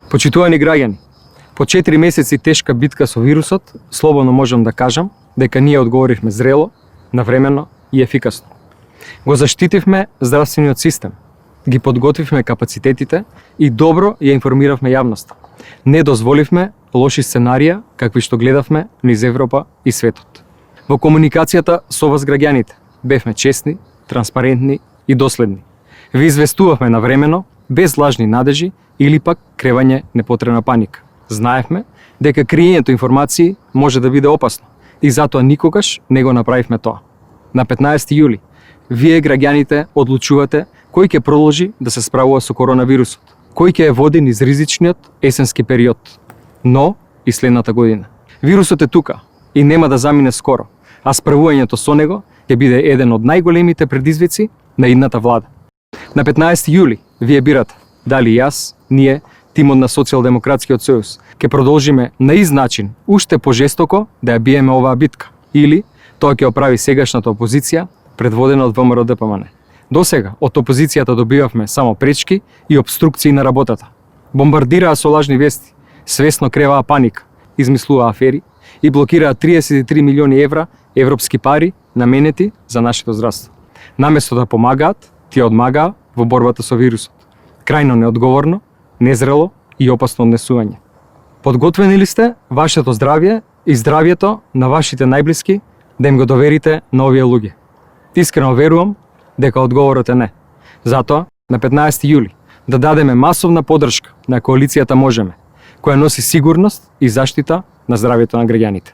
Почитувани граѓани, по 4 месеци тешка битка со вирусот, слободно можам да кажам дека ние одговоривме зрело, навремено и ефикасно. Го заштитивме здравствениот систем, ги подготвивме капацитетите и добро ја информиравме јавноста. Не дозволивме лоши сценарија какви што гледавме низ Европа и светот. Во комуникацијата со вас граѓаните бевме честни, транспарентни и доследни. Ви известувавме навремено, без лажни надежи или пак кревање непотребна паника. Знаевме дека криењето информации може да биде опасно и затоа никогаш не го направивме тоа. На 15 јули, вие граѓаните одлучувате кој ќе продолжи да се справува со коронавирусот, кој ќе ја води низ ризичниот есенски период, но и следната година. Вирусот е тука и нема да замине скоро, а справувањето со него ќе биде еден од најголемите предизвици на идната влада. На 15 јули вие бирате дали јас, ние, тимот на Социјалдемократскиот сојуз, ќе продолжиме на ист начин, уште пожестоко да ја биеме оваа битка, или тоа ќе оправи сегашната опозиција предводена од ВМРО ДПМН. Досега од опозицијата добивавме само пречки и обструкции на работата. Бомбардираа со лажни вести, свесно креваа паника, измислуваа афери и блокираа 33 милиони евра европски пари наменети за нашето здравство. Наместо да помагаат, тие одмагаа во борбата со вирусот. Крајно неодговорно, незрело и опасно однесување. Подготвени ли сте вашето здравје и здравјето на вашите најблиски да им го доверите на овие луѓе? Искрено верувам дека одговорот е не. Затоа, на 15 јули, да дадеме масовна поддршка на коалицијата Можеме, која носи сигурност и заштита на здравјето на граѓаните.